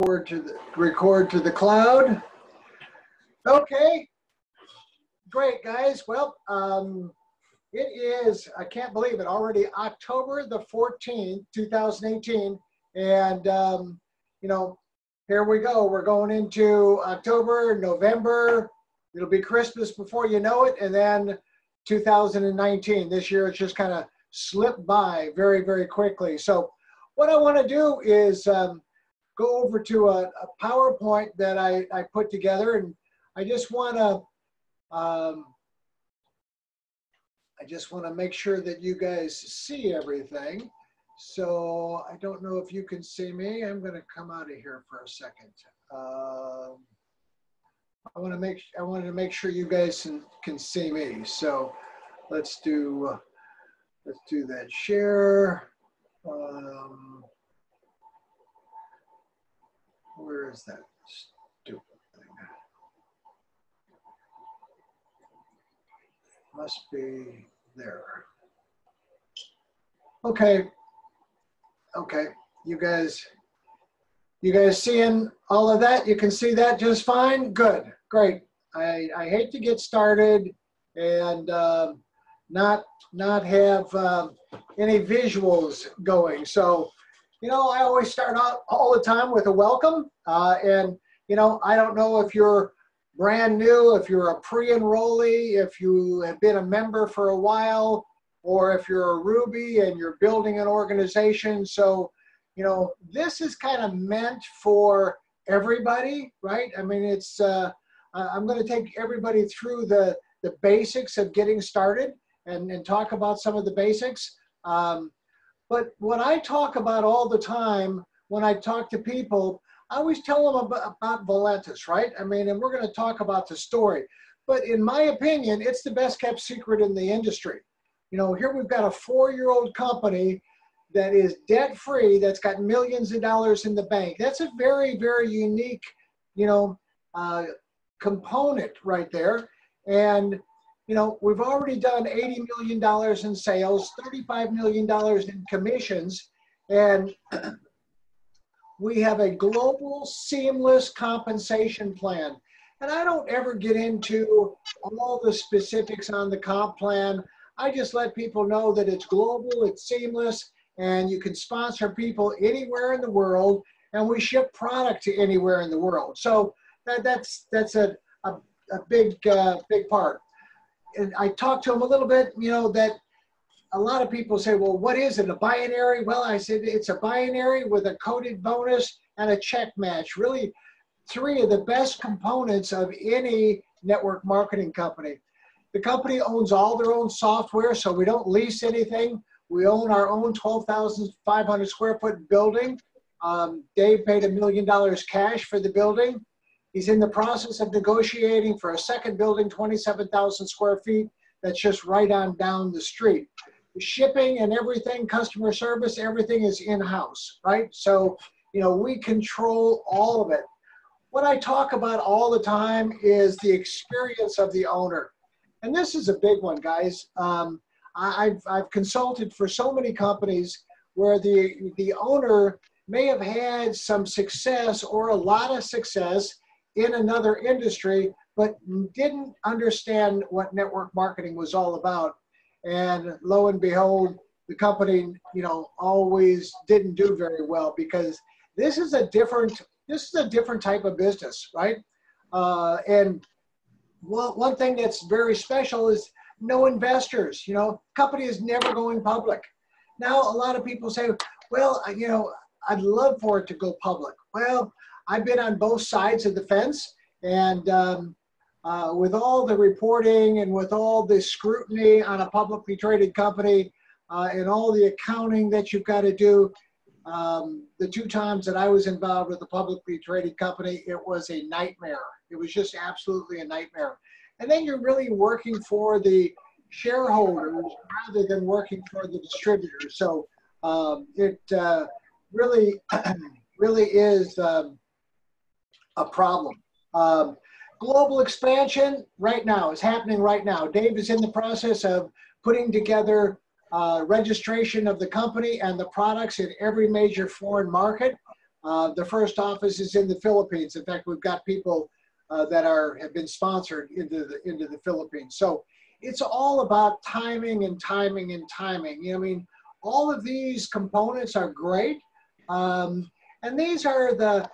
record to the cloud. Okay, great guys. Well, it is, I can't believe it, already October the 14th, 2018. And, you know, here we go. We're going into October, November. It'll be Christmas before you know it. And then 2019, this year, it's just kind of slipped by very, very quickly. So what I want to do is go over to a PowerPoint that I put together, and I just want to make sure that you guys see everything. So I don't know if you can see me. I'm going to come out of here for a second. I wanted to make sure you guys can see me. So let's do that share. Where is that stupid thing? Must be there. Okay. Okay. You guys seeing all of that? You can see that just fine? Good. Great. I hate to get started and not have any visuals going. So, you know, I always start out all the time with a welcome. And, you know, I don't know if you're brand new, if you're a pre-enrollee, if you have been a member for a while, or if you're a Ruby and you're building an organization. So, you know, this is kind of meant for everybody, right? I mean, it's, I'm going to take everybody through the basics of getting started and talk about some of the basics. But what I talk about all the time when I talk to people, I always tell them about Valentus, right? I mean, and we're going to talk about the story. But in my opinion, it's the best kept secret in the industry. You know, here we've got a 4-year-old company that is debt-free, that's got millions of dollars in the bank. That's a very, very unique, you know, component right there. And, you know, we've already done $80 million in sales, $35 million in commissions, and we have a global seamless compensation plan. And I don't ever get into all the specifics on the comp plan. I just let people know that it's global, it's seamless, and you can sponsor people anywhere in the world, and we ship product to anywhere in the world. So that's a big part. And I talked to them a little bit, you know, that a lot of people say, well, what is it, a binary? Well, I said it's a binary with a coded bonus and a check match. Really, 3 of the best components of any network marketing company. The company owns all their own software, so we don't lease anything. We own our own 12,500 square foot building. Dave paid $1 million cash for the building. He's in the process of negotiating for a second building, 27,000 square feet. That's just right on down the street. The shipping and everything, customer service, everything is in-house, right? So, you know, we control all of it. What I talk about all the time is the experience of the owner. And this is a big one, guys. I've consulted for so many companies where the owner may have had some success or a lot of success in another industry, but didn't understand what network marketing was all about. And lo and behold, the company, you know, always didn't do very well because this is a different type of business, right? And one thing that's very special is no investors. You know, company is never going public. Now, a lot of people say, well, you know, I'd love for it to go public. Well, I've been on both sides of the fence, and with all the reporting and with all the scrutiny on a publicly traded company and all the accounting that you've got to do, the 2 times that I was involved with a publicly traded company, it was a nightmare. It was just absolutely a nightmare. And then you're really working for the shareholders rather than working for the distributors. So it really is a problem. Global expansion right now is happening right now. Dave is in the process of putting together registration of the company and the products in every major foreign market. The first office is in the Philippines. In fact, we've got people that have been sponsored into the Philippines. So it's all about timing and timing and timing. You know, I mean, all of these components are great. And these are the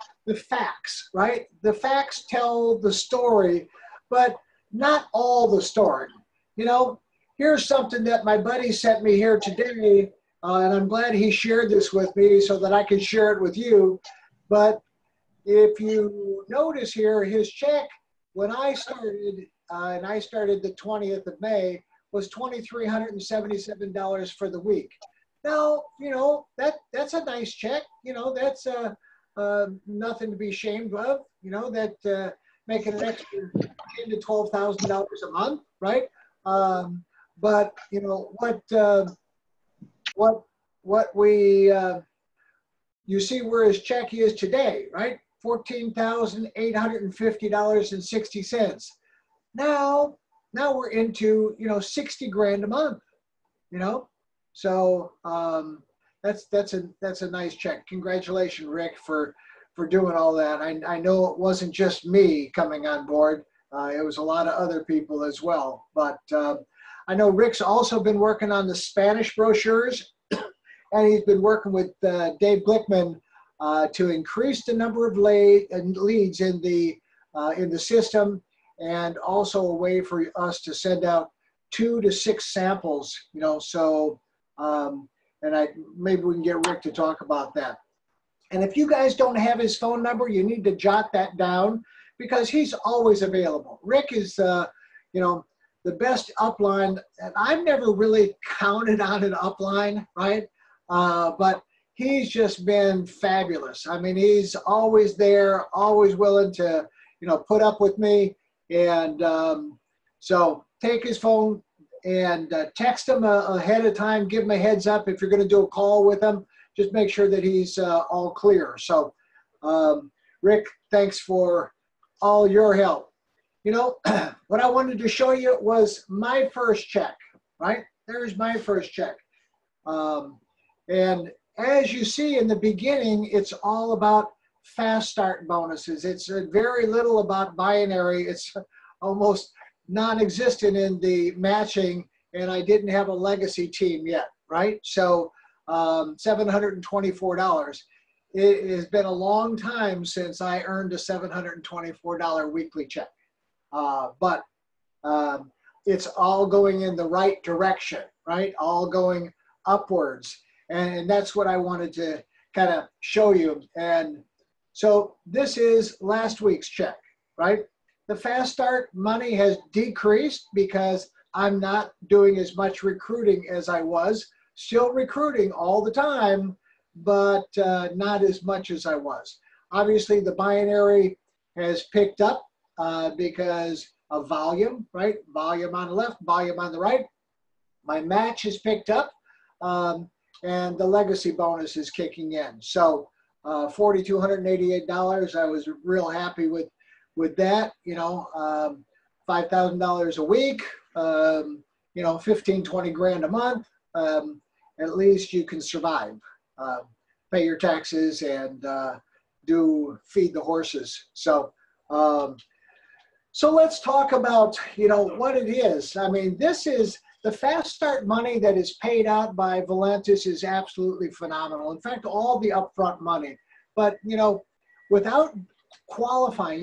facts, right? The facts tell the story, but not all the story. You know, here's something that my buddy sent me here today, and I'm glad he shared this with me so that I can share it with you. But if you notice here, his check, when I started, and I started the 20th of May, was $2,377 for the week. Now, you know, that's a nice check. You know, that's nothing to be ashamed of. You know, that making an extra $10,000 to $12,000 a month, right? But you know what we you see where his check is today, right? $14,850.60. Now we're into, you know, 60 grand a month, you know. So that's a nice check. Congratulations, Rick, for doing all that. I know it wasn't just me coming on board. It was a lot of other people as well. But I know Rick's also been working on the Spanish brochures, and he's been working with Dave Glickman to increase the number of leads in the system, and also a way for us to send out 2 to 6 samples. You know, so and maybe we can get Rick to talk about that. And if you guys don't have his phone number, you need to jot that down, because he's always available. Rick is, you know, the best upline. And I've never really counted on an upline, right? But he's just been fabulous. I mean, he's always there, always willing to, you know, put up with me. And so take his phone and text him ahead of time. Give him a heads up if you're going to do a call with him. Just make sure that he's all clear. So, Rick, thanks for all your help. You know, what I wanted to show you was my first check, right? There's my first check. And as you see in the beginning, it's all about fast start bonuses. It's very little about binary. It's almost non-existent in the matching, and I didn't have a legacy team yet, right? So $724. It has been a long time since I earned a $724 weekly check. But it's all going in the right direction, right? All going upwards. And that's what I wanted to kind of show you. And so this is last week's check, right? The fast start money has decreased because I'm not doing as much recruiting as I was. Still recruiting all the time, but not as much as I was. Obviously, the binary has picked up because of volume, right? Volume on the left, volume on the right. My match has picked up, and the legacy bonus is kicking in. So $4,288, I was real happy with that. You know, $5,000 a week, you know, 15, 20 grand a month. At least you can survive, pay your taxes, and feed the horses. So, so let's talk about, you know, what it is. I mean, this is the fast start money that is paid out by Valentis is absolutely phenomenal. In fact, all the upfront money. But, you know, without qualifying,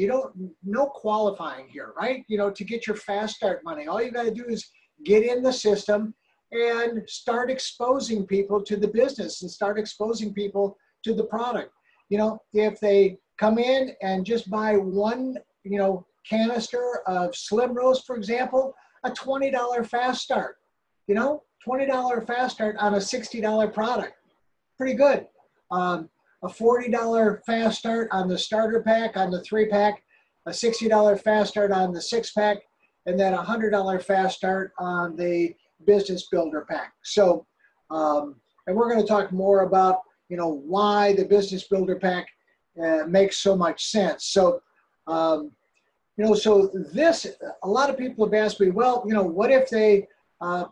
no qualifying here, right? You know, to get your fast start money, all you got to do is get in the system and start exposing people to the business and start exposing people to the product. You know, if they come in and just buy one, you know, canister of Slim Roast, for example, a $20 fast start, you know, $20 fast start on a $60 product, pretty good. A $40 fast start on the starter pack, on the 3-pack, a $60 fast start on the 6-pack, and then a $100 fast start on the business builder pack. So, and we're going to talk more about, you know, why the business builder pack makes so much sense. So, you know, so this, a lot of people have asked me, well, you know, what if they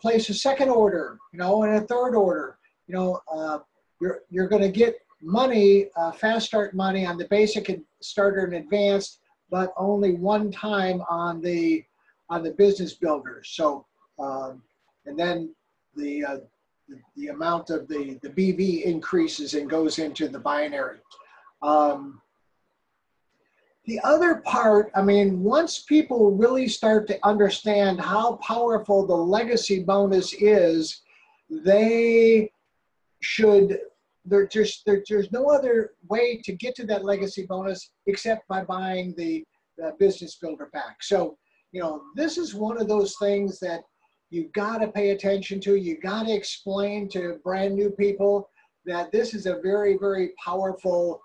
place a second order, you know, and a third order? You know, you're going to get money, fast start money on the basic and starter and advanced, but only one time on the business builders. So, and then the amount of the BV increases and goes into the binary. The other part, I mean, once people really start to understand how powerful the legacy bonus is, they should, there's no other way to get to that legacy bonus except by buying the business builder pack. So, you know, this is one of those things that you got to pay attention to. You got to explain to brand new people that this is a very, very powerful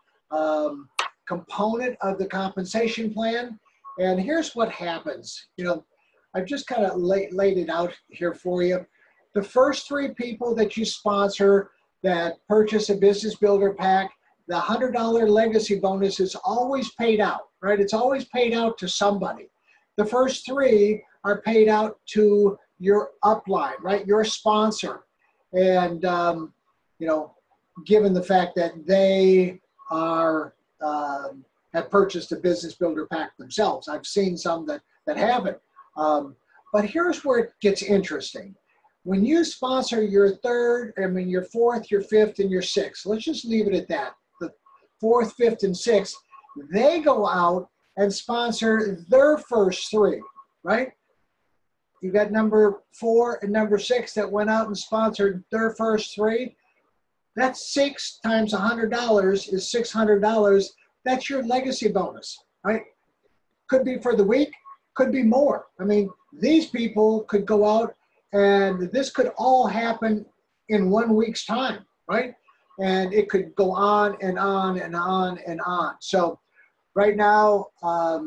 component of the compensation plan. And here's what happens. You know, I've just kind of laid it out here for you. The first 3 people that you sponsor that purchase a business builder pack, the $100 legacy bonus is always paid out, right? It's always paid out to somebody. The first 3 are paid out to your upline, right? Your sponsor. And, you know, given the fact that they are, have purchased a business builder pack themselves. I've seen some that haven't. But here's where it gets interesting. When you sponsor your 3rd, I mean your 4th, your 5th, and your 6th, let's just leave it at that. The 4th, 5th, and 6th, they go out and sponsor their first 3, right? You got number 4 and number 6 that went out and sponsored their first 3. That's 6 times $100 is $600. That's your legacy bonus, right? Could be for the week, could be more. I mean, these people could go out and this could all happen in 1 week's time, right? And it could go on and on and on and on. So right now, I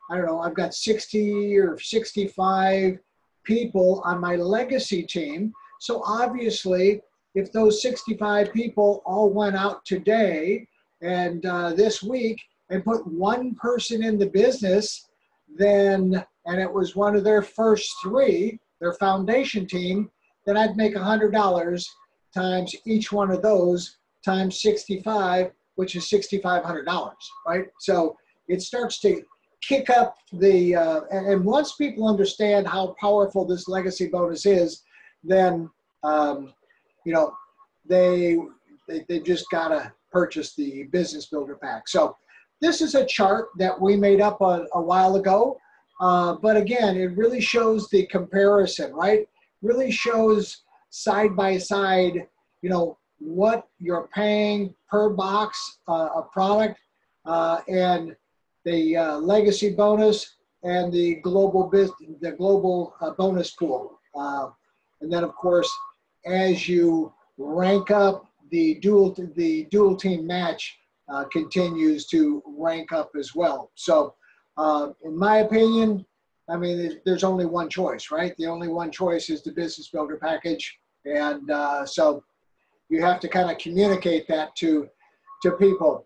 don't know, I've got 60 or 65 people on my legacy team. So obviously, if those 65 people all went out today and this week and put 1 person in the business, then, and it was one of their first 3, their foundation team, then I'd make $100 times each one of those times 65, which is $6,500, right? So it starts to kick up the, and once people understand how powerful this legacy bonus is, then, you know, they just gotta purchase the business builder pack. So this is a chart that we made up a while ago. But again, it really shows the comparison, right? Really shows side by side, you know, what you're paying per box of product and the legacy bonus and the global bonus pool. And then of course, as you rank up, the dual team match continues to rank up as well. So in my opinion, I mean, there's only one choice, right? The only one choice is the business builder package. And so you have to kind of communicate that to people.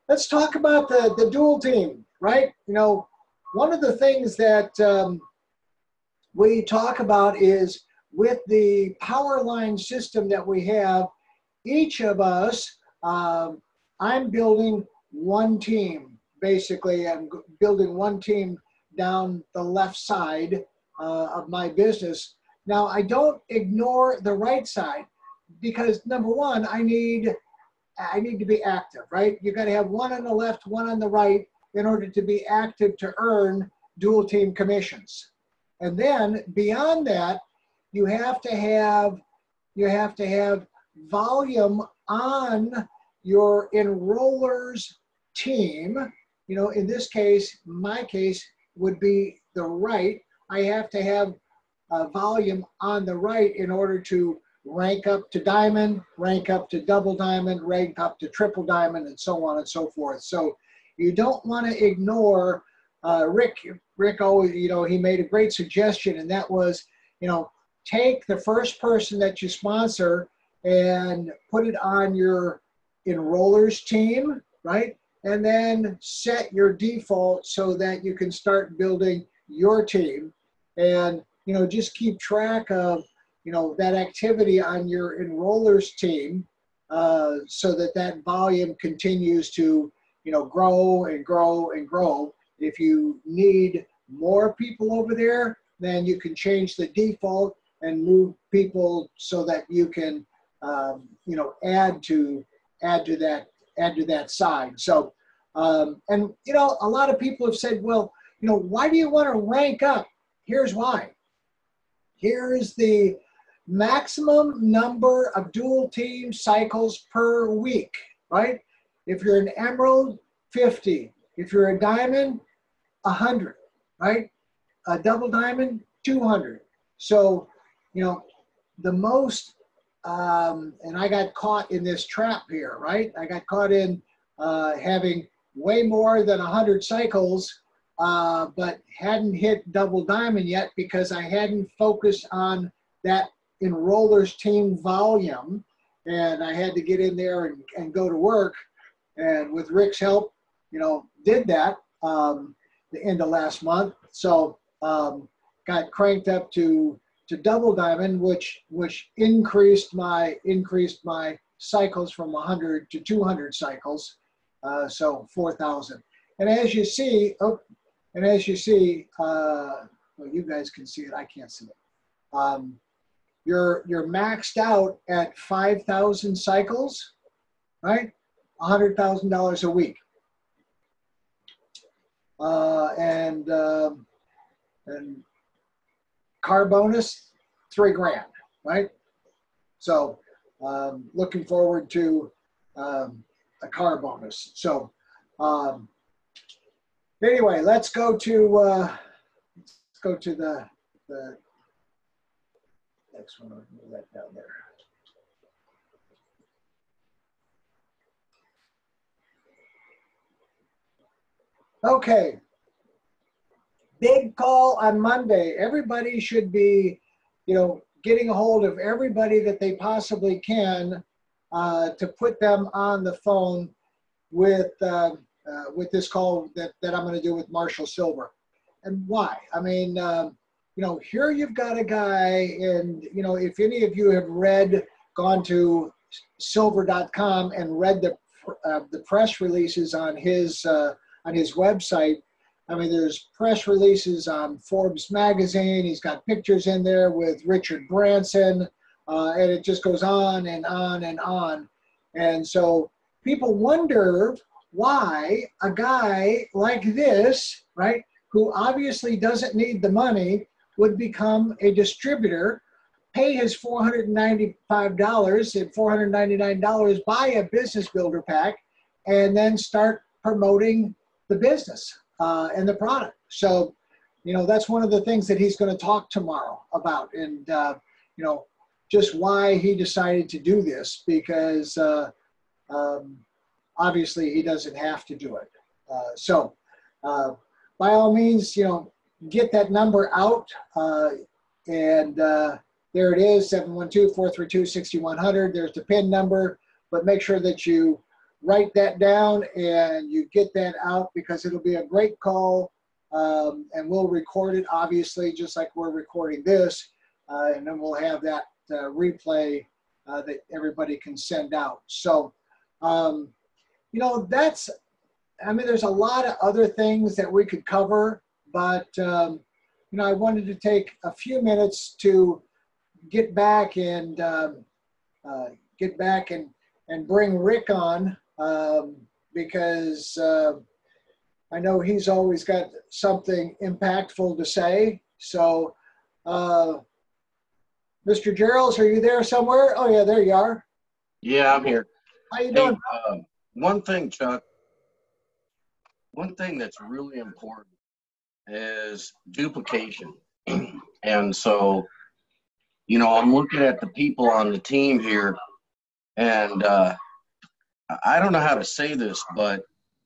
Let's talk about the dual team, right? You know, one of the things that we talk about is with the power line system that we have, each of us, I'm building one team. Basically, I'm building one team down the left side of my business. Now, I don't ignore the right side because number one, I need to be active, right? You got to have one on the left, one on the right in order to be active to earn dual team commissions. And then beyond that, you have to have volume on your enrollers team. You know, in this case, my case would be the right. I have to have volume on the right in order to rank up to diamond, rank up to double diamond, rank up to triple diamond, and so on and so forth. So you don't want to ignore Rick. Rick always, you know, he made a great suggestion, and that was, you know, take the first person that you sponsor and put it on your enrollers team, right? And then set your default so that you can start building your team. And, you know, just keep track of, you know, that activity on your enrollers team so that that volume continues to, grow and grow and grow. If you need more people over there, then you can change the default and move people so that you can, add to that side. So, and a lot of people have said, well, why do you want to rank up? Here's why. Here's the maximum number of dual team cycles per week, right? If you're an emerald, 50. If you're a diamond, 100, right? A double diamond, 200. So, the most, and I got caught in this trap here, right? I got caught in having way more than 100 cycles, but hadn't hit double diamond yet because I hadn't focused on that enrollers team volume, and I had to get in there and go to work. And with Rick's help, did that the end of last month. So got cranked up to double diamond, which increased my cycles from 100 to 200 cycles, so 4,000. And as you see, well, you guys can see it. I can't see it. You're maxed out at 5,000 cycles, right? $100,000 a week, and car bonus, $3,000, right? So looking forward to a car bonus. So anyway, let's go to the next one. I'll move that down there. Okay. Big call on Monday. Everybody should be, getting a hold of everybody that they possibly can to put them on the phone with this call that I'm going to do with Marshall Sylver. And why? I mean, here you've got a guy, and, if any of you have gone to Sylver.com and read the press releases on his website. I mean, there's press releases on Forbes magazine. He's got pictures in there with Richard Branson, and it just goes on and on and on. And so people wonder why a guy like this, right, who obviously doesn't need the money, would become a distributor, pay his $495 and $499, buy a business builder pack, and then start promoting the business and the product. So, that's one of the things that he's going to talk tomorrow about, and, just why he decided to do this, because obviously he doesn't have to do it. So by all means, get that number out, and there it is, 712-432-6100. There's the PIN number, but make sure that you write that down and you get that out, because it'll be a great call, and we'll record it, obviously, just like we're recording this, and then we'll have that replay that everybody can send out. So, there's a lot of other things that we could cover, but, I wanted to take a few minutes to get back and bring Rick on, because I know he's always got something impactful to say. So, Mr. Gerald, are you there somewhere? Oh yeah, there you are. Yeah, I'm here. How you doing? One thing, Chuck, one thing that's really important is duplication. And so, I'm looking at the people on the team here, and I don't know how to say this, but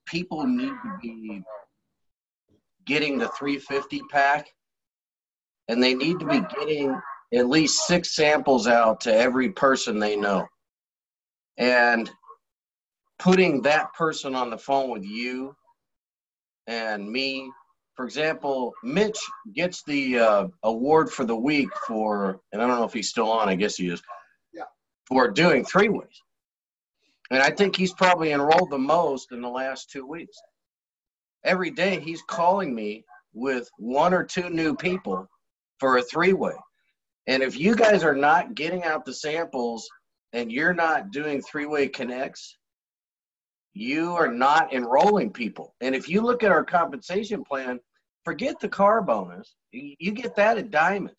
people need to be getting the 350 pack, and they need to be getting at least 6 samples out to every person they know, and putting that person on the phone with you and me. For example, Mitch gets the award for the week for, and I don't know if he's still on, I guess he is, yeah, for doing 3-ways. And I think he's probably enrolled the most in the last 2 weeks. Every day he's calling me with 1 or 2 new people for a 3-way. And if you guys are not getting out the samples and you're not doing 3-way connects, you are not enrolling people. And if you look at our compensation plan, forget the car bonus. You get that at Diamond.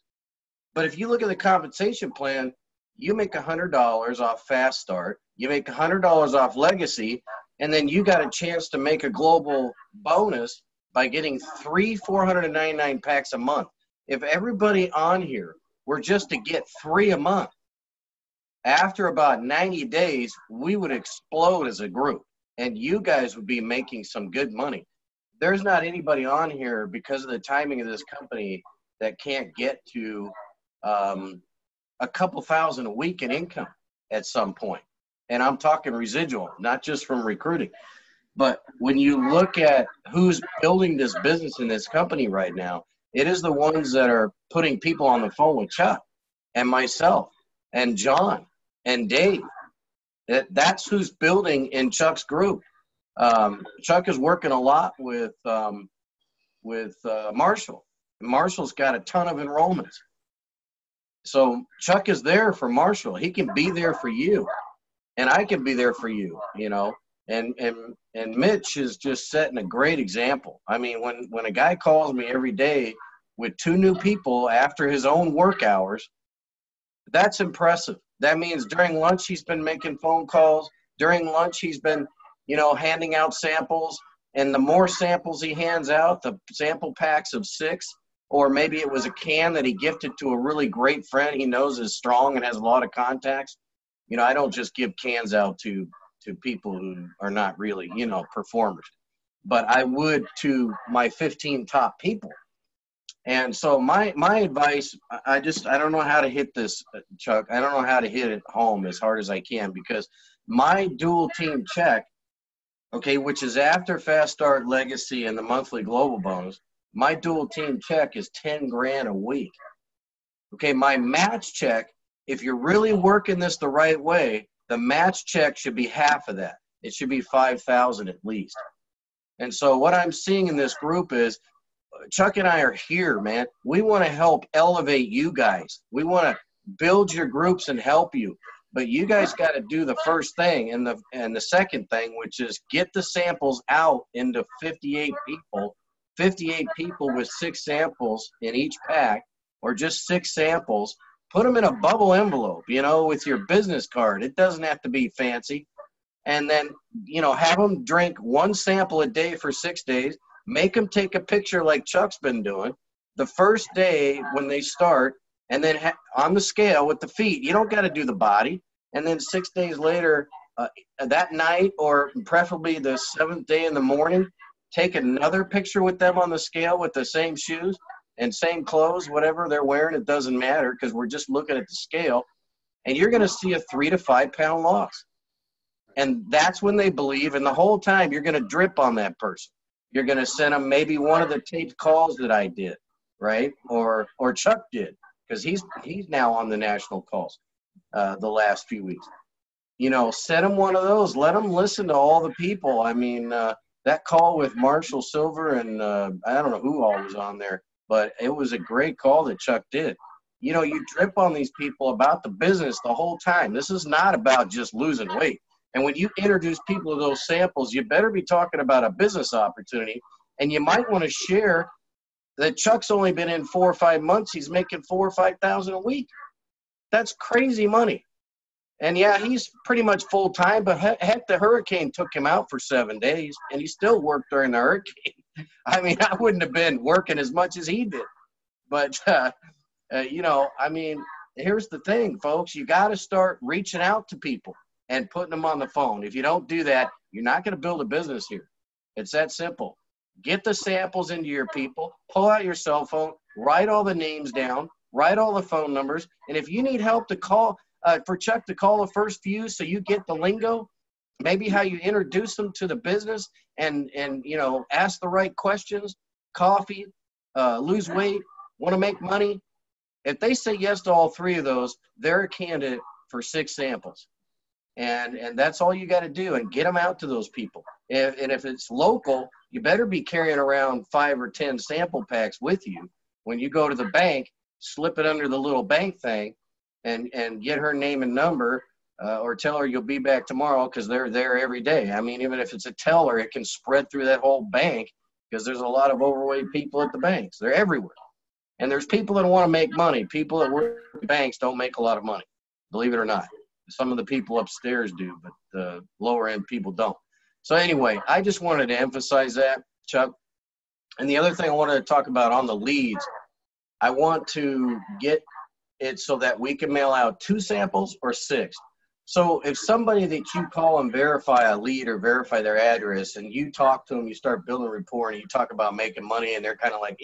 But if you look at the compensation plan, you make $100 off Fast Start, you make $100 off Legacy, and then you got a chance to make a global bonus by getting 3 499 packs a month. If everybody on here were just to get 3 a month, after about 90 days, we would explode as a group, and you guys would be making some good money. There's not anybody on here because of the timing of this company that can't get to a couple thousand a week in income at some point. And I'm talking residual, not just from recruiting. But when you look at who's building this business in this company right now, it is the ones that are putting people on the phone with Chuck and myself and John and Dave. That's who's building in Chuck's group. Chuck is working a lot with Marshall. Marshall's got a ton of enrollments. So Chuck is there for Marshall. He can be there for you, and I can be there for you, you know. And Mitch is just setting a great example. I mean, when a guy calls me every day with 2 new people after his own work hours, that's impressive. That means during lunch he's been making phone calls. During lunch he's been, you know, handing out samples. And the more samples he hands out, the sample packs of 6, or maybe it was a can that he gifted to a really great friend he knows is strong and has a lot of contacts. You know, I don't just give cans out to people who are not really, you know, performers. But I would to my 15 top people. And so my advice, I don't know how to hit this, Chuck. I don't know how to hit it home as hard as I can, because my dual team check, okay, which is after Fast Start, Legacy, and the monthly global bonus, my dual team check is 10 grand a week. Okay, my match check, if you're really working this the right way, the match check should be half of that. It should be 5,000 at least. And so what I'm seeing in this group is Chuck and I are here, man. We want to help elevate you guys. We want to build your groups and help you. But you guys got to do the first thing and the second thing, which is get the samples out into 58 people with 6 samples in each pack, or just 6 samples. Put them in a bubble envelope, you know, with your business card. It doesn't have to be fancy. And then, you know, have them drink 1 sample a day for 6 days. Make them take a picture like Chuck's been doing the first day when they start, and then on the scale with the feet. You don't got to do the body. And then 6 days later, that night, or preferably the 7th day in the morning, take another picture with them on the scale with the same shoes and same clothes, whatever they're wearing. It doesn't matter, because we're just looking at the scale. And you're going to see a 3 to 5 pound loss. And that's when they believe. And the whole time you're going to drip on that person. You're going to send them maybe one of the taped calls that I did, right? Or Chuck did, because he's now on the national calls the last few weeks. You know, send them one of those. Let them listen to all the people. I mean, that call with Marshall Silver and I don't know who all was on there, but it was a great call that Chuck did. You know, you drip on these people about the business the whole time. This is not about just losing weight. And when you introduce people to those samples, you better be talking about a business opportunity. And you might want to share that Chuck's only been in 4 or 5 months. He's making 4,000 or 5,000 a week. That's crazy money. And yeah, he's pretty much full time, but heck, the hurricane took him out for 7 days, and he still worked during the hurricane. I mean, I wouldn't have been working as much as he did. But, you know, I mean, here's the thing, folks. You got to start reaching out to people and putting them on the phone. If you don't do that, you're not going to build a business here. It's that simple. Get the samples into your people, pull out your cell phone, write all the names down, write all the phone numbers. And if you need help to call, for Chuck to call the first few so you get the lingo, maybe how you introduce them to the business and you know, ask the right questions, coffee, lose weight, want to make money. If they say yes to all 3 of those, they're a candidate for 6 samples. And that's all you got to do, and get them out to those people. And if it's local, you better be carrying around 5 or 10 sample packs with you. When you go to the bank, slip it under the little bank thing and get her name and number, or tell her you'll be back tomorrow, because they're there every day. I mean, even if it's a teller, it can spread through that whole bank, because there's a lot of overweight people at the banks. They're everywhere. And there's people that want to make money. People that work at banks don't make a lot of money, believe it or not. Some of the people upstairs do, but the lower end people don't. So anyway, I just wanted to emphasize that, Chuck. And the other thing I wanted to talk about on the leads, I want to get it so that we can mail out 2 samples or 6. So if somebody that you call and verify a lead or verify their address, and you talk to them, you start building rapport, and you talk about making money, and they're kind of like,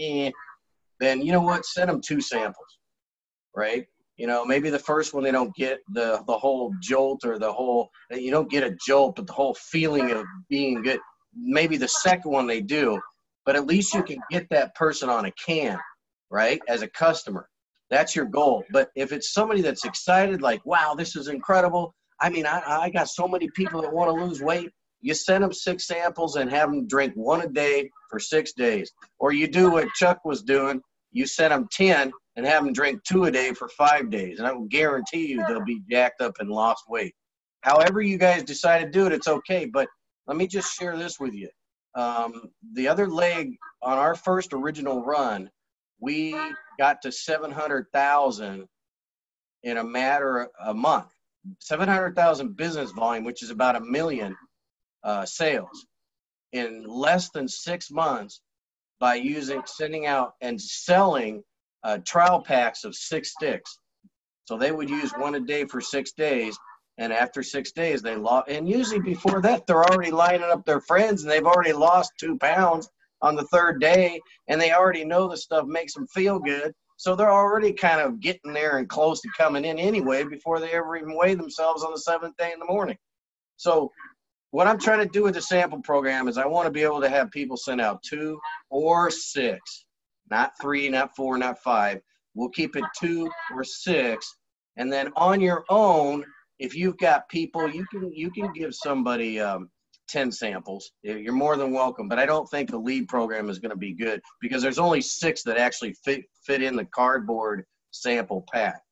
then you know what? Send them 2 samples, right? You know, maybe the first one they don't get the whole jolt, or you don't get a jolt, but the whole feeling of being good. Maybe the second one they do, but at least you can get that person on a can, right, as a customer. That's your goal. But if it's somebody that's excited, like, wow, this is incredible. I mean, I got so many people that want to lose weight. You send them 6 samples and have them drink 1 a day for 6 days. Or you do what Chuck was doing. You send them 10 and have them drink 2 a day for 5 days. And I will guarantee you they'll be jacked up and lost weight. However you guys decide to do it, it's okay. But let me just share this with you. The other leg on our first original run, we got to 700,000 in a matter of a month. 700,000 business volume, which is about 1 million sales in less than 6 months, by sending out and selling trial packs of 6 sticks. So they would use 1 a day for 6 days, and after 6 days they lost. And usually before that, they're already lining up their friends, and they've already lost 2 pounds on the 3rd day, and they already know the stuff makes them feel good. So they're already kind of getting there and close to coming in anyway before they ever even weigh themselves on the 7th day in the morning. So what I'm trying to do with the sample program is I want to be able to have people send out 2 or 6, not 3, not 4, not 5. We'll keep it 2 or 6. And then on your own, if you've got people, you can give somebody 10 samples. You're more than welcome. But I don't think the lead program is going to be good, because there's only 6 that actually fit in the cardboard sample pack.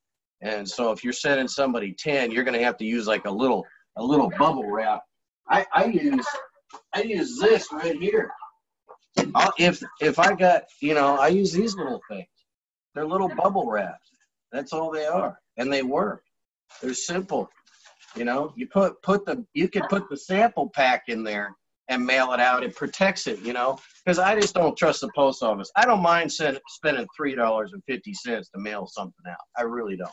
And so if you're sending somebody 10, you're going to have to use like a little bubble wrap. I use this right here. If I got, I use these little things. They're little bubble wraps. That's all they are, and they work. They're simple. You can put the sample pack in there and mail it out. It protects it, because I just don't trust the post office. I don't mind spending $3.50 to mail something out. I really don't.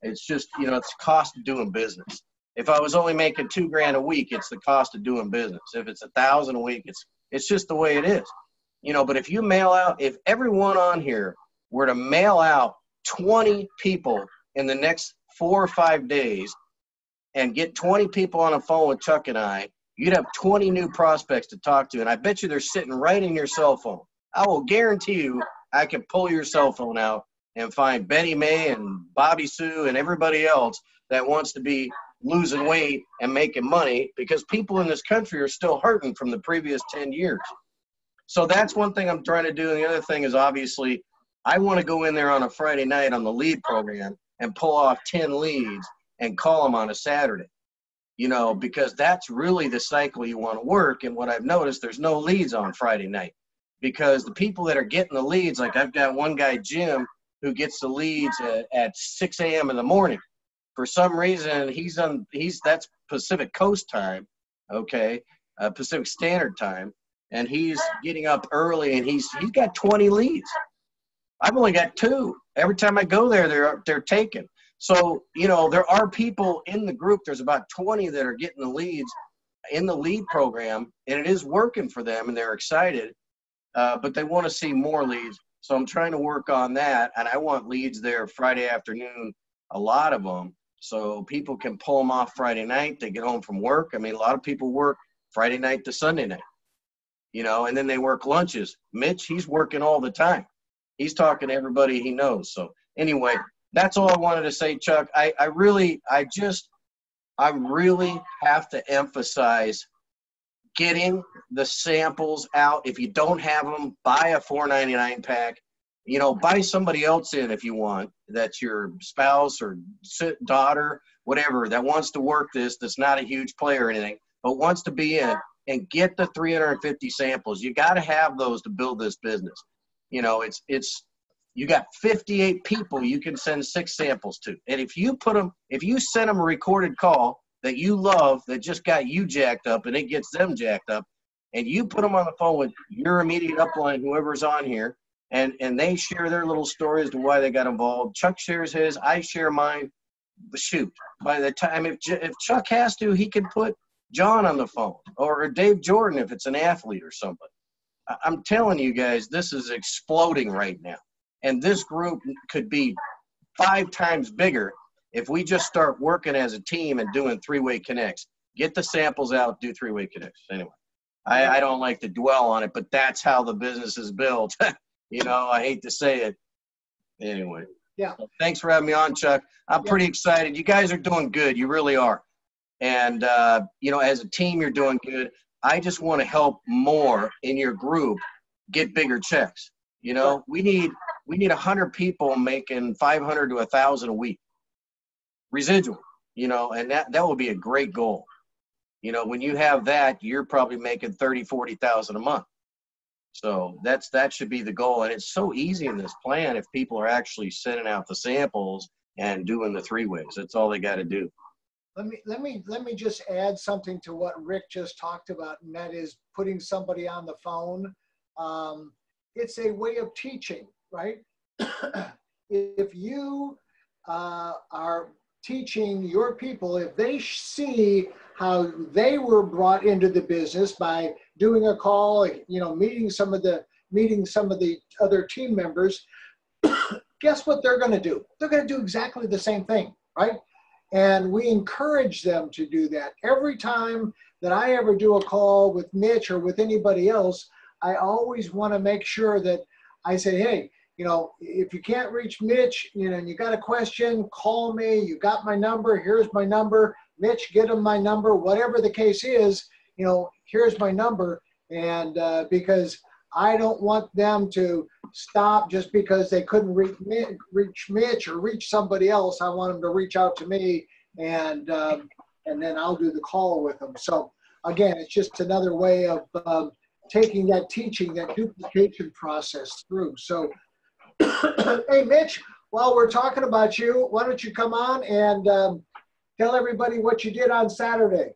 It's just, it's the cost of doing business. If I was only making $2,000 a week, it's the cost of doing business. If it's $1,000 a week, it's just the way it is. But if you mail out, if everyone on here were to mail out 20 people in the next 4 or 5 days and get 20 people on the phone with Chuck and I, you'd have 20 new prospects to talk to. And I bet you they're sitting right in your cell phone. I will guarantee you I can pull your cell phone out and find Betty May and Bobby Sue and everybody else that wants to be losing weight and making money, because people in this country are still hurting from the previous 10 years. So that's one thing I'm trying to do. And the other thing is, obviously, I want to go in there on a Friday night on the lead program and pull off 10 leads and call them on a Saturday, because that's really the cycle you want to work. And what I've noticed, there's no leads on Friday night, because the people that are getting the leads, like I've got one guy, Jim, who gets the leads at 6 a.m. in the morning. For some reason, that's Pacific Coast time, okay, Pacific Standard Time, and he's getting up early, and he's got 20 leads. I've only got 2. Every time I go there, they're taken. So there are people in the group. There's about 20 that are getting the leads in the lead program, and it is working for them, and they're excited, but they want to see more leads. So I'm trying to work on that, and I want leads there Friday afternoon, a lot of them. So people can pull them off Friday night. They get home from work. I mean, a lot of people work Friday night to Sunday night, and then they work lunches. Mitch, he's working all the time. He's talking to everybody he knows. So anyway, that's all I wanted to say, Chuck. I I really have to emphasize getting the samples out. If you don't have them, buy a $4.99 pack. You know, buy somebody else in if you want. That's your spouse or daughter, whatever, that wants to work this, that's not a huge player or anything, but wants to be in, and get the 350 samples. You got to have those to build this business. You know, you got 58 people you can send 6 samples to. And if you send them a recorded call that you love, that just got you jacked up and it gets them jacked up, and you put them on the phone with your immediate upline, whoever's on here, and they share their little story as to why they got involved. Chuck shares his, I share mine. Shoot, by the time, if Chuck has to, he can put John on the phone, or Dave Jordan if it's an athlete or somebody. I'm telling you guys, this is exploding right now. And this group could be 5 times bigger if we just start working as a team and doing 3-way connects. Get the samples out, do 3-way connects. Anyway, I don't like to dwell on it, but that's how the business is built. You know, I hate to say it. Anyway. Yeah. So thanks for having me on, Chuck. I'm pretty excited. You guys are doing good. You really are. And, you know, as a team, you're doing good. I just want to help more in your group get bigger checks. You know, we need 100 people making 500 to 1,000 a week residual, you know, and that would be a great goal. You know, when you have that, you're probably making 30, 40,000 a month. So that should be the goal. And it's so easy in this plan if people are actually sending out the samples and doing the 3-ways. That's all they got to do. Let me just add something to what Rick just talked about, and that is putting somebody on the phone. It's a way of teaching, right? If you are teaching your people, if they see how they were brought into the business by doing a call, you know, meeting some of the other team members, guess what they're going to do? They're going to do exactly the same thing, right? And we encourage them to do that. Every time that I ever do a call with Mitch or with anybody else, I always want to make sure that I say, hey, you know, if you can't reach Mitch, you know, and you got a question, call me. You got my number. Here's my number. Mitch, get him my number. Whatever the case is, you know, here's my number. And because I don't want them to stop just because they couldn't reach Mitch or reach somebody else. I want them to reach out to me, and then I'll do the call with them. So again, it's just another way of taking that teaching, that duplication process through. So, hey, Mitch, while we're talking about you, why don't you come on and tell everybody what you did on Saturday?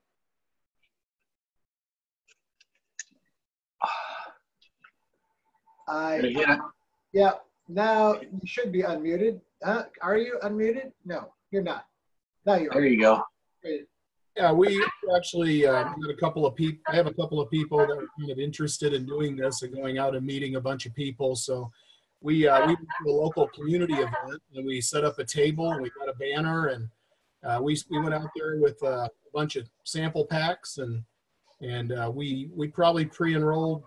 Yeah, now you should be unmuted. Huh? Are you unmuted? No, you're not. Now you're. There you go. Yeah, we actually had a couple of people. I have a couple of people that are kind of interested in doing this and going out and meeting a bunch of people. So we went to a local community event and we set up a table and we got a banner and we went out there with a bunch of sample packs and we probably pre-enrolled,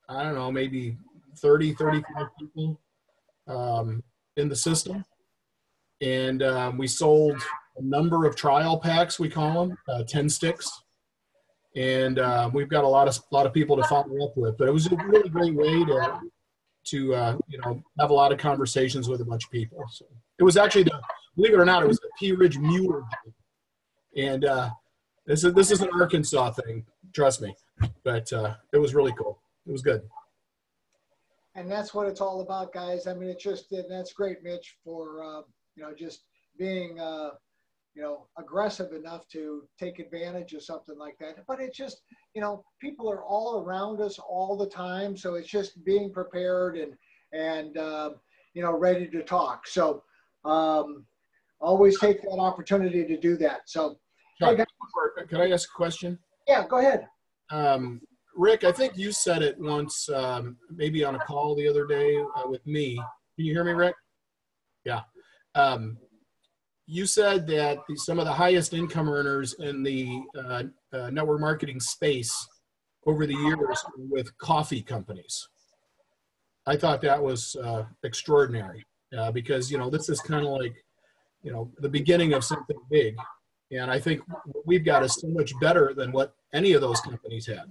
I don't know, maybe 30, 35 people in the system. And we sold a number of trial packs, we call them, 10 sticks. And we've got a lot of people to follow up with. But it was a really great way to you know, have a lot of conversations with a bunch of people. So it was actually, believe it or not, it was the Pea Ridge Mule Day. And this is an Arkansas thing, trust me. But it was really cool. It was good. And that's what it's all about, guys. I mean, it's just, that's great, Mitch, for, you know, just being, you know, aggressive enough to take advantage of something like that. But it's just, you know, people are all around us all the time. So it's just being prepared and you know, ready to talk. So always take that opportunity to do that. So, Chuck, can I ask a question? Yeah, go ahead. Rick, I think you said it once, maybe on a call the other day with me. Can you hear me, Rick? Yeah. You said that some of the highest income earners in the network marketing space over the years were with coffee companies. I thought that was extraordinary because, you know, this is kind of like, you know, the beginning of something big. And I think what we've got is so much better than what any of those companies had.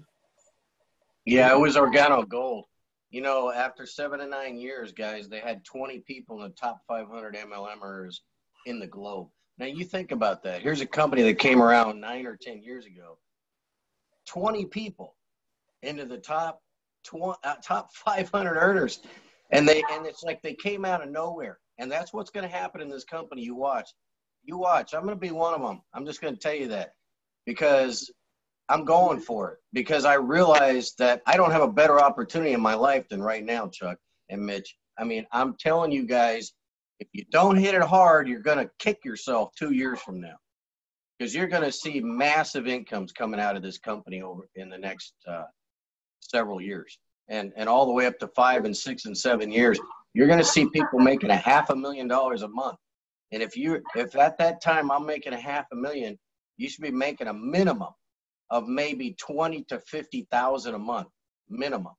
Yeah, it was Organo Gold. You know, after 7 to 9 years, guys, they had 20 people in the top 500 MLMers in the globe. Now, you think about that. Here's a company that came around 9 or 10 years ago. 20 people into the top 500 earners. And it's like they came out of nowhere. And that's what's going to happen in this company. You watch. I'm going to be one of them. I'm just going to tell you that because I'm going for it, because I realize that I don't have a better opportunity in my life than right now, Chuck and Mitch. I mean, I'm telling you guys, if you don't hit it hard, you're going to kick yourself 2 years from now, because you're going to see massive incomes coming out of this company over in the next several years, and all the way up to 5 and 6 and 7 years. You're going to see people making $500,000 a month. And if at that time I'm making $500,000, you should be making a minimum of maybe 20 to 50,000 a month minimum.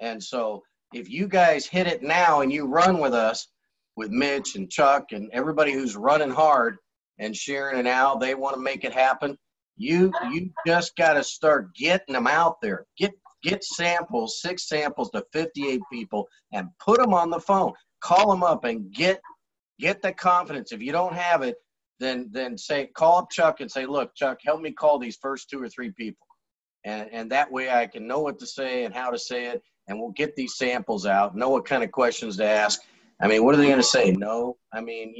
And so if you guys hit it now and you run with us, with Mitch and Chuck and everybody who's running hard, and Sharon and Al, they want to make it happen. You just got to start getting them out there. Get samples, 6 samples to 58 people, and put them on the phone. Call them up and get the confidence. If you don't have it, then call up Chuck and say, look, Chuck, help me call these first 2 or 3 people. And that way I can know what to say and how to say it, and we'll get these samples out, know what kind of questions to ask. I mean, what are they going to say? No? I mean,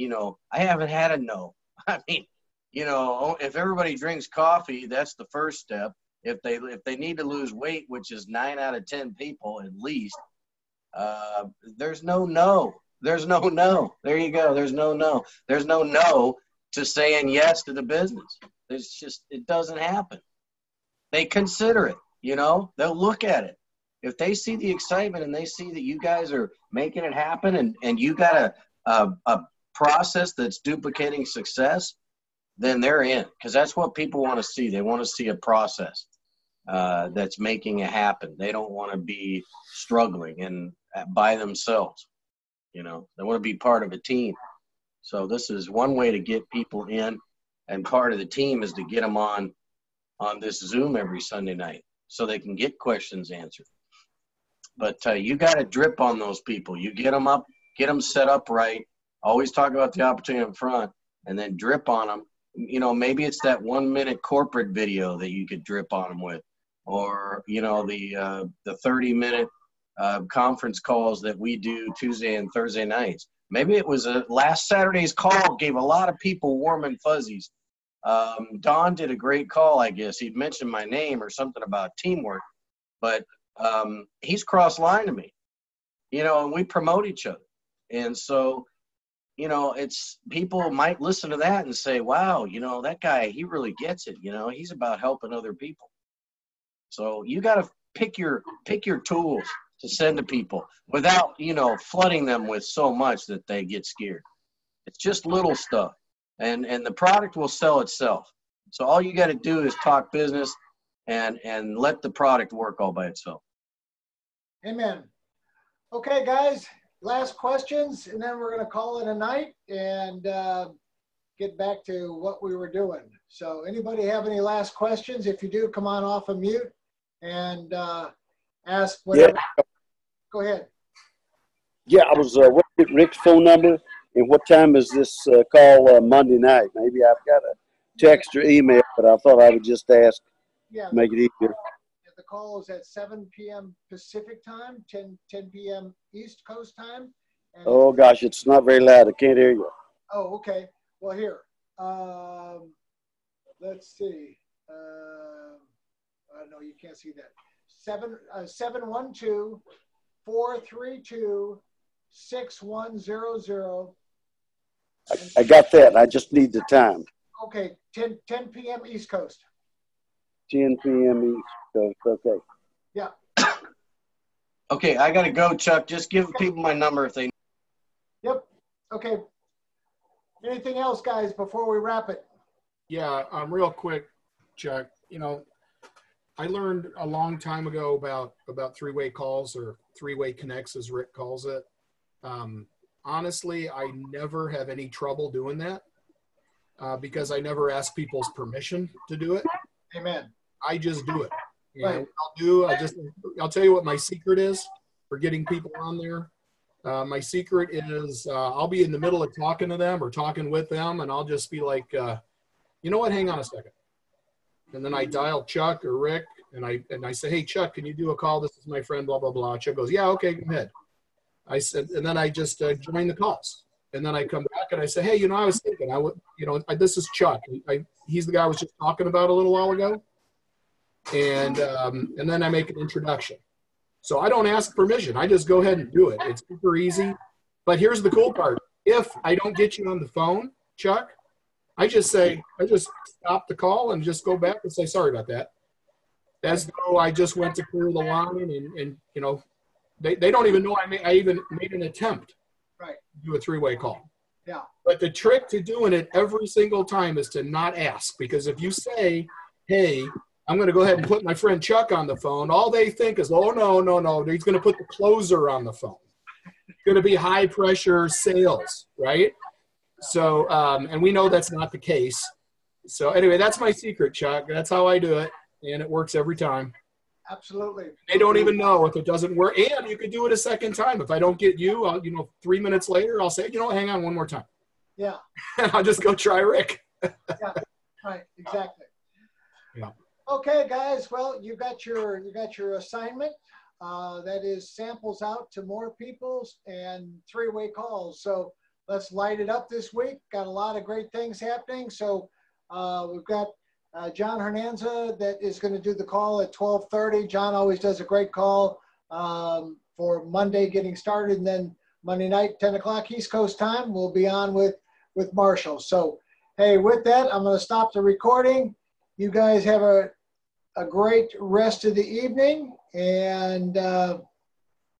I haven't had a no. I mean, if everybody drinks coffee, that's the first step. If they need to lose weight, which is 9 out of 10 people at least, there's no no. There's no no. There you go. There's no no. There's no no to saying yes to the business. It doesn't happen. They consider it, they'll look at it. If they see the excitement and they see that you guys are making it happen and you got a process that's duplicating success, then they're in, because that's what people want to see. They want to see a process that's making it happen. They don't want to be struggling and by themselves. They want to be part of a team. So this is one way to get people in, and part of the team is to get them on this Zoom every Sunday night so they can get questions answered. But you got to drip on those people. You get them up, get them set up right. Always talk about the opportunity in front, and then drip on them. Maybe it's that 1-minute corporate video that you could drip on them with, or the 30-minute conference calls that we do Tuesday and Thursday nights. Maybe it was last Saturday's call gave a lot of people warm and fuzzies. Don did a great call, I guess. He'd mentioned my name or something about teamwork, but he's cross-line to me, and we promote each other. And so, it's people might listen to that and say, wow, that guy, he really gets it. He's about helping other people. So you got to pick your tools to send to people without, flooding them with so much that they get scared. It's just little stuff, and the product will sell itself. So all you got to do is talk business and let the product work all by itself. Amen. Okay, guys, last questions, and then we're going to call it a night and get back to what we were doing. So anybody have any last questions? If you do, come on off of mute and ask whatever. Yeah. Go ahead. Yeah, I was looking at Rick's phone number, and what time is this call Monday night? Maybe I've got a text or email, but I thought I would just ask, make it easier. The call is at 7 p.m. Pacific time, 10 p.m. East Coast time. And oh, gosh, it's not very loud. I can't hear you. Oh, okay. Well, here. Let's see. No, you can't see that. 712-432-6100. I got that. I just need the time. Okay, 10 p.m. East Coast. 10 p.m. East Coast. Okay. Yeah. Okay, I got to go, Chuck. Just give people my number if they. Yep. Okay. Anything else, guys, before we wrap it? Yeah, real quick, Chuck. I learned a long time ago about three-way calls, or three-way connects, as Rick calls it. Honestly, I never have any trouble doing that. because I never ask people's permission to do it. Amen. I just do it. And Right. what I'll tell you what my secret is for getting people on there. My secret is I'll be in the middle of talking to them or talking with them, and I'll just be like, you know what, hang on a second. And then I dial Chuck or Rick, and I say, hey, Chuck, can you do a call? This is my friend, blah, blah, blah. Chuck goes, yeah, okay, go ahead. I said, and then I just join the calls. And then I come back and I say, hey, I was thinking, this is Chuck. He's the guy I was just talking about a little while ago. And then I make an introduction. So I don't ask permission. I just go ahead and do it. It's super easy. But here's the cool part. If I don't get you on the phone, Chuck, I just stop the call and just go back and say, sorry about that. As though I just went to clear the line and they don't even know I even made an attempt Right. to do a three-way call. Yeah. But the trick to doing it every single time is to not ask, because if you say, hey, I'm going to go ahead and put my friend Chuck on the phone, all they think is, oh, no, he's going to put the closer on the phone. It's going to be high pressure sales, right? So, and we know that's not the case. So anyway, that's my secret, Chuck. That's how I do it. And it works every time. Absolutely. They don't even know if it doesn't work. And you could do it a second time. If I don't get you, I'll, 3 minutes later, I'll say, hang on one more time. Yeah. And I'll just go try Rick. Yeah. Right. Exactly. Yeah. Okay, guys. Well, you got your assignment. That is samples out to more people and three-way calls. So let's light it up this week. Got a lot of great things happening. So we've got John Hernanza that is going to do the call at 12:30. John always does a great call for Monday getting started, and then Monday night, 10 o'clock East Coast time, we'll be on with Marshall. So, hey, with that, I'm going to stop the recording. You guys have a great rest of the evening, and